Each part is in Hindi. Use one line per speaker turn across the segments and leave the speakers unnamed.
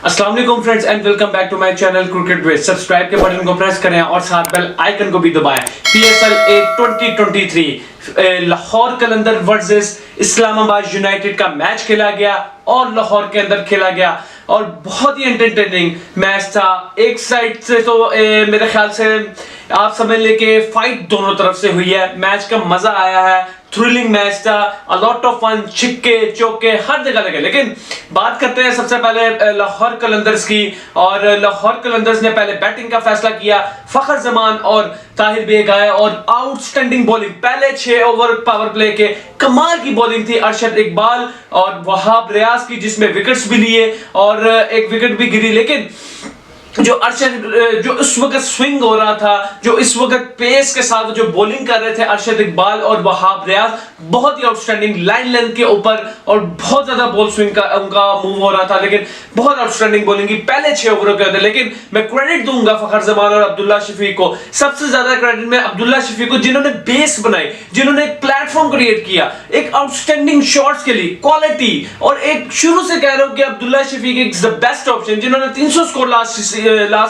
अस्सलाम वालेकुम friends and welcome back to my channel cricket with. Subscribe के बटन को प्रेस करें और साथ बेल आइकन को भी दबाएं। PSL 2023 Lahore Qalandar versus Islamabad United का मैच खेला गया और लाहौर के अंदर खेला गया और बहुत ही एंटरटेनिंग मैच था। एक साइड से तो मेरे ख्याल से आप समझ ले कि फाइट दोनों तरफ से हुई है। मैच का मजा आया है, थ्रिलिंग मैच था, अ लॉट ऑफ फन, छिक्के चौके हर जगह लगे। लेकिन बात करते हैं सबसे पहले लाहौर कलंदर्स की। और लाहौर कलंदर्स ने पहले बैटिंग का फैसला किया। फखर जमान और ताहिर बेग आए और आउटस्टैंडिंग बॉलिंग, पहले 6 ओवर पावर प्ले के कमाल की बॉलिंग थी अरशद इकबाल और वहाब रियाज की, जिसमें विकेट्स भी लिए और एक विकेट भी गिरी। लेकिन जो अरशद जो उस वक्त स्विंग हो रहा था, जो इस वक्त पेस के साथ जो बॉलिंग कर रहे थे अरशद इकबाल और वहाब रियाज, बहुत ही आउटस्टैंडिंग लाइन लेंथ के ऊपर और बहुत ज्यादा बॉल स्विंग का उनका मूव हो रहा था। लेकिन बहुत आउटस्टैंडिंग बॉलिंग की पहले 6 ओवरों के अंदर। लेकिन मैं क्रेडिट दूंगा फखर जमान और अब्दुल्ला शफीक को। सबसे ज्यादा क्रेडिट मैं अब्दुल्ला शफीक को, जिन्होंने बेस बनाई, जिन्होंने एक प्लेटफॉर्म क्रिएट किया, एक आउटस्टैंडिंग शॉट्स के लिए क्वालिटी। और एक शुरू से कह रहा हूं कि Abdullah Shafique is the best option, जिन्होंने 300 स्कोर लास्ट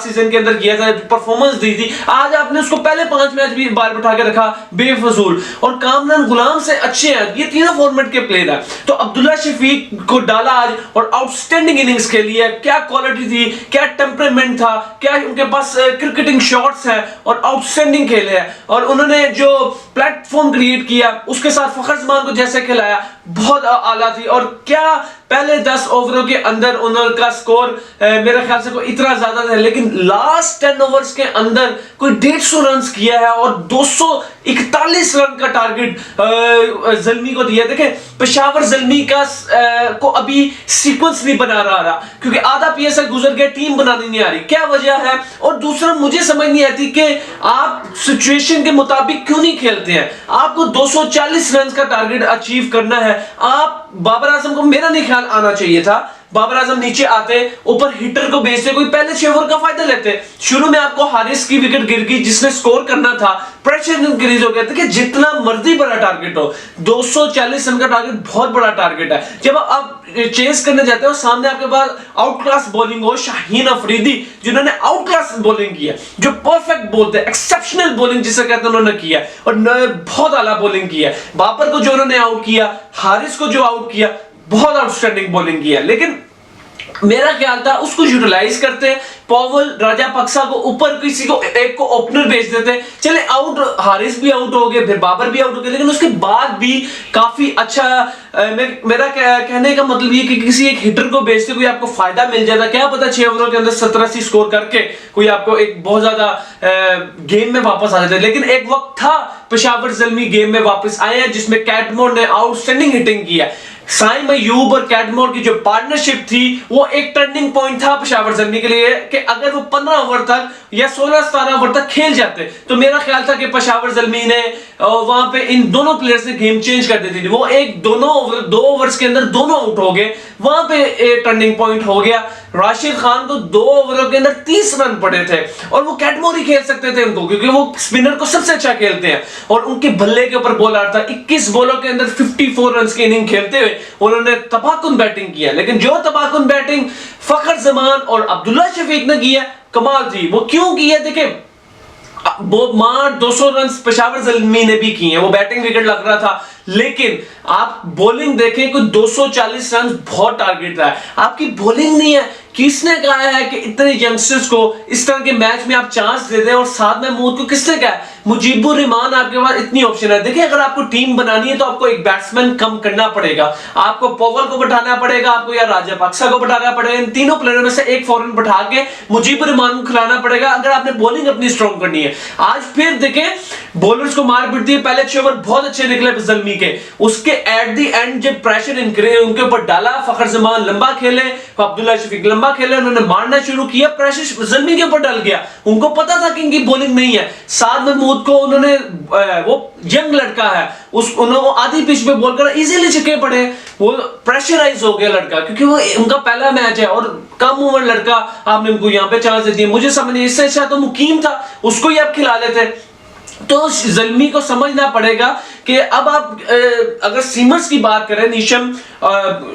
सीजन के अंदर किया था, परफॉर्मेंस दी थी। आज आपने उसको पहले 5 मैच भी बार बैठा के रखा बेफजूल। और कामरान गुलाम से अच्छे हैं, ये तीनों फॉर्मेट के प्लेयर हैं। तो अब्दुल्ला शफीक को डाला आज और आउटस्टैंडिंग इनिंग्स खेली है। क्या क्वालिटी थी, क्या टेम्परामेंट था, क्या उनके पास क्रिकेटिंग शॉट्स हैं और आउटस्टैंडिंग खेले हैं। और उन्होंने जो प्लेटफॉर्म क्रिएट किया, उसके साथ फखर जमान को जैसे खिलाया, बहुत आला थी। और क्या पहले 10 ओवरों के अंदर उनका स्कोर मेरे ख्याल से कोई इतना ज्यादा था, लेकिन लास्ट 10 ओवर्स के अंदर कोई 150 रन किया है और 241 रन का टारगेट जल्मी को दिया। देखें, पेशावर जल्मी का को अभी सीक्वेंस नहीं बना रहा, क्योंकि आधा पीएसएल गुजर गया, टीम बनानी नहीं आ रही। क्या वजह है? और दूसरा, मुझे समझ नहीं आती कि आप सिचुएशन के मुताबिक क्यों नहीं खेलते हैं। आपको 240 रन का टारगेट अचीव करना है। आप बाबर आजम को, मेरा नहीं ख्याल आना चाहिए था, बाबर आजम नीचे आते, ऊपर हिटर को भेजते, कोई पहले 6 ओवर का फायदा लेते। शुरू में आपको हारिस की विकेट गिर गई, जिसने स्कोर करना था, प्रेशर इंक्रीज हो गया। देखिए, जितना मर्जी बड़ा टारगेट हो, 240 रन का टारगेट बहुत बड़ा टारगेट है। जब आप चेस करने जाते हो, सामने आपके पास आउट क्लास बॉलिंग हो, शाहीन अफरीदी जिन्होंने आउट क्लास बॉलिंग की है, जो परफेक्ट बोलते हैं, एक्सेप्शनल बॉलिंग जिसे कहते हैं, उन्होंने किया और बहुत आला बॉलिंग किया। बाबर को जो उन्होंने आउट किया, हारिस को जो आउट किया, बहुत आउटस्टैंडिंग बॉलिंग किया। लेकिन मेरा ख्याल था उसको यूटिलाइज करते, पॉवल, राजापक्सा को ऊपर किसी को एक को ओपनर भेज देते। चले आउट, हारिस भी आउट हो गए, फिर बाबर भी आउट हो गए, लेकिन उसके बाद भी काफी अच्छा मेरा कहने का मतलब ये कि किसी एक हिटर को भेजते, कोई आपको फायदा मिल जाता। क्या पता 6 ओवरों के अंदर 70-80 स्कोर करके कोई आपको एक बहुत ज्यादा गेम में वापस आ जाते। लेकिन एक वक्त था पेशावर जल्मी गेम में वापस आए हैं, जिसमें कैटमोर ने आउटस्टैंडिंग हिटिंग किया। साइम अयूब और कैटमोर की जो पार्टनरशिप थी, वो एक टर्निंग पॉइंट था पेशावर जल्मी के लिए कि अगर वो 15 ओवर तक या 16-17 ओवर तक खेल जाते, तो मेरा ख्याल था कि पेशावर जल्मी ने वहां पे इन दोनों प्लेयर्स ने गेम चेंज कर दी थी। वो एक 2 ओवर्स के अंदर दोनों आउट हो गए, वहां पे एक टर्निंग पॉइंट हो गया। राशिद खान को 2 ओवरों के अंदर 30 रन पड़े थे और वो कैटमोर ही खेल सकते थे उनको, क्योंकि वो स्पिनर को सबसे अच्छा खेलते हैं और उनके बल्ले के ऊपर बॉल आता था। 21 बॉलों के अंदर 54 रन की इनिंग खेलते हुए उन्होंने तबाहकुन बैटिंग किया। लेकिन जो तबाहकुन बैटिंग फखर जमान और अब्दुल्ला शफीक ने किया, कमाल थी। वो क्यों किया? देखें, वो मार 200 रन पेशावर जल्मी ने भी किए हैं, वो बैटिंग विकेट लग रहा था। लेकिन आप बॉलिंग देखें, कोई 240 रन बहुत टारगेट रहा है, आपकी बॉलिंग नहीं है। किसने कहा है कि इतने यंगस्टर्स को इस तरह के मैच में आप चांस दे दें? और साथ में महमूद को किसने कहा है? मुजीबुर रहमान, आपके पास इतनी ऑप्शन है। देखिए, अगर आपको टीम बनानी है तो आपको एक बैट्समैन कम करना पड़ेगा, आपको पॉवल को बैठाना पड़ेगा, आपको या राजापक्सा को बैठाना पड़ेगा। इन तीनों प्लेयरों में से एक फॉरन बैठा के मुजीबुर रहमान को खिलाना पड़ेगा, अगर आपने बॉलिंग अपनी स्ट्रॉन्ग करनी है। आज फिर देखें, बॉलर्स को मार पीटती है। पहले 6 ओवर बहुत अच्छे निकले जल्मी के, उसके एट द एंड जब प्रेशर उनके ऊपर डाला, फखर जमान लंबा खेले, अब्दुल्ला शफीक लंबा खेले, उन्होंने मारना शुरू किया, प्रेशर जल्मी के ऊपर डल गया। उनको पता था कि इनकी बॉलिंग नहीं है। साद महमूद को उन्होंने, वो यंग लड़का है, उन्होंने आधी पिच पे बॉल कर इजीली छक्के पड़े, वो प्रेशराइज हो गया लड़का, क्योंकि वो उनका पहला मैच है और कम उम्र लड़का, आपने उनको यहाँ पे चांस दे दिया। मुझे समझ नहीं, इससे अच्छा तो मुकीम था, उसको ही आप खिला लेते। तो जल्मी को समझना पड़ेगा कि अब आप अगर सीमर्स की बात करें, नीशम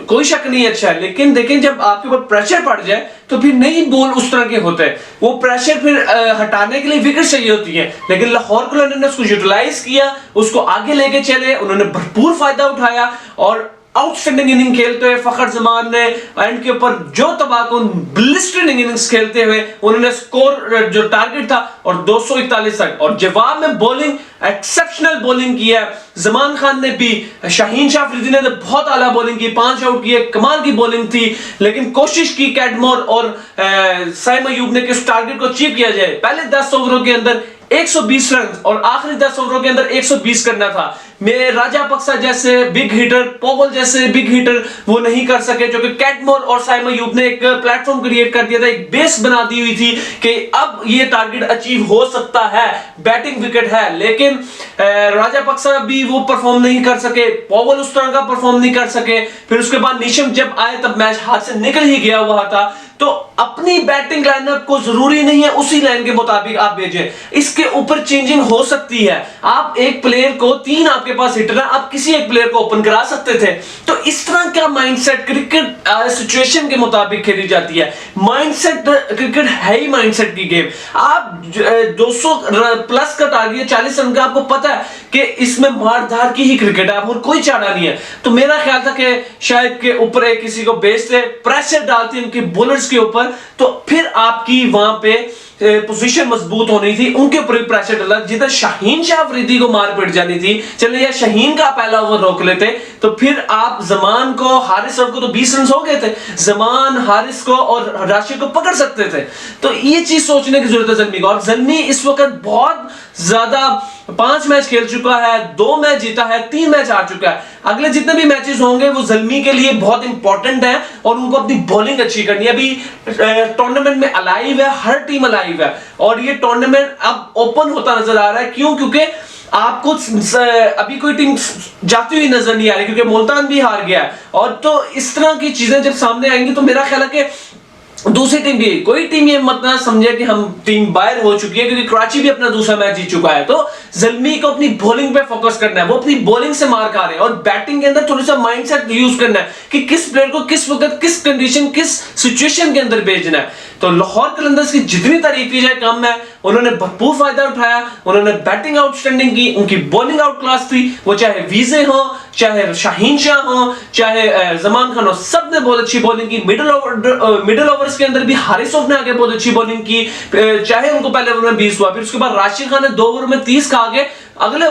कोई शक नहीं अच्छा है, लेकिन देखें जब आपके ऊपर प्रेशर पड़ जाए तो फिर नहीं बॉल उस तरह के होते हैं, वो प्रेशर फिर हटाने के लिए विकेट चाहिए होती है। लेकिन लाहौर कलंदर्स ने उसको यूटिलाइज किया, उसको आगे लेके चले, उन्होंने भरपूर फायदा उठाया और आउटस्टैंडिंग इनिंग खेलते हुए फखर जमान ने एंड के ऊपर जो तबाकुन ब्लिस्टरिंग इनिंग्स खेलते हुए उन्होंने स्कोर जो टारगेट था और 241 तक, और जवाब में बॉलिंग एक्सेप्शनल बॉलिंग किया। जमान खान ने भी, शाहीन शाह अफरीदी ने तो बहुत आला बॉलिंग की, 5 आउट किए, कमाल की बॉलिंग थी। लेकिन कोशिश की कैडमोर और साइम अयूब ने कि उस टारगेट को अचीव किया जाए। पहले 10 ओवरों के अंदर 120 रन और आखिरी 10 ओवरों के अंदर 120 करना था। मैं राजापक्सा जैसे बिग हिटर, पॉवल जैसे बिग हिटर वो नहीं कर सके, जो कि कैडमोर और साइम अयूब ने एक प्लेटफॉर्म क्रिएट कर दिया था, एक बेस बना दी हुई थी कि अब ये टारगेट अचीव हो सकता है, बैटिंग विकेट है। लेकिन राजापक्सा भी वो परफॉर्म नहीं कर सके, पॉवल उस तरह का परफॉर्म नहीं कर सके। फिर उसके बाद नीशम जब आए तब मैच हाथ से निकल ही गया हुआ था। तो अपनी बैटिंग लाइनअप को जरूरी नहीं है उसी लाइन के मुताबिक आप भेजें, इसके ऊपर चेंजिंग हो सकती है। आप एक प्लेयर को, 3 आपके पास हिटर है, आप किसी एक प्लेयर को ओपन करा सकते थे। तो इस तरह का माइंडसेट क्रिकेट सिचुएशन के मुताबिक खेली जाती है। माइंडसेट, क्रिकेट है ही माइंडसेट की गेम। आप 200 प्लस का टारगेट 40 रन का, आपको पता है कि इसमें मारधार की ही क्रिकेट है, और कोई चारा नहीं है। तो मेरा ख्याल था कि शायद के ऊपर एक किसी को बेचते, प्रेशर डालते उनके बॉलर्स के ऊपर, तो फिर आपकी वहां पे पोजीशन मजबूत होनी थी। उनके ऊपर भी प्रेशर डाला, जिधर शाहीन शाह अफरीदी को मार पड़ जानी थी, चले या शाहीन का पहला ओवर रोक लेते तो फिर आप जमान को, हारिस को तो 20 रन हो गए थे, जमान, हारिस को और राशिद को पकड़ सकते थे। तो ये चीज सोचने की जरूरत है जल्मी को। और जल्मी इस वक्त बहुत ज्यादा 5 मैच खेल चुका है, 2 मैच जीता है, 3 मैच हार चुका है। अगले जितने भी मैचेस होंगे वो जल्मी के लिए बहुत इंपॉर्टेंट है और उनको अपनी बॉलिंग अच्छी करनी है। अभी टूर्नामेंट में अलाइव है, हर टीम अलाइव है, और ये टूर्नामेंट अब ओपन होता नजर आ रहा है। क्यों? क्योंकि आपको अभी कोई टीम जाती हुई नजर नहीं आ रही, क्योंकि मुल्तान भी हार गया है। और तो इस तरह की चीजें जब सामने आएंगी तो मेरा ख्याल है कि दूसरी टीम भी, कोई टीम ये मत ना समझे कि हम टीम बाहर हो चुकी है, क्योंकि कराची भी अपना दूसरा मैच जीत चुका है। तो जल्मी को अपनी बॉलिंग पे फोकस करना है, वो अपनी बॉलिंग से मार खा रहे हैं, और बैटिंग के अंदर थोड़ा सा माइंडसेट यूज करना है कि किस प्लेयर को किस वक्त, किस कंडीशन, किस सिचुएशन के अंदर भेजना है। तो लाहौर कलंदर्स की जितनी तारीफ की जाए कम है। उन्होंने भरपूर फायदा उठाया, उन्होंने बैटिंग आउटस्टैंडिंग की, उनकी बॉलिंग आउट क्लास थी, वो चाहे वीजे हो, चाहे शाहीन शाह हो, चाहे जमान खान हो, सब ने बहुत अच्छी बॉलिंग की। मिडिल ओवर्स के अंदर भी हारिस ने आगे बहुत अच्छी बॉलिंग की, चाहे उनको पहले ओवर में 20 हुआ, फिर उसके बाद राशिद खान ने 2 ओवर में 30 खा के अगले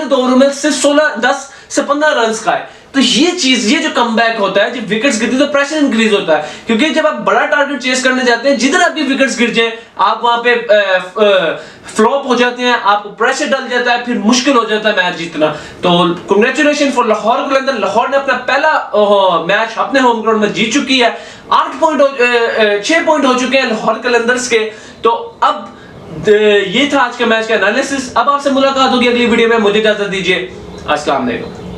2 ओवर में सिर्फ 10 से 15 रन खाए। तो ये चीज, ये जो कमबैक होता है, जब विकेट्स गिरती है तो प्रेशर इंक्रीज होता है, क्योंकि जब आप बड़ा टारगेट चेस करने जाते हैं, जिधर आपकी विकेट्स गिर जाए आप वहां पे फ्लॉप हो जाते हैं, आपको प्रेशर डल जाता है, फिर मुश्किल हो जाता है मैच जीतना। तो कांग्रेचुलेशन फॉर लाहौर कलंदर। लाहौर ने अपना पहला मैच अपने होम ग्राउंड में जीत चुकी है। 6 पॉइंट हो चुके हैं लाहौर कलंदर्स के। तो अब ये था आज के मैच का एनालिसिस। अब आपसे मुलाकात होगी अगली वीडियो में, मुझे इजाजत दीजिए। अस्सलाम वालेकुम।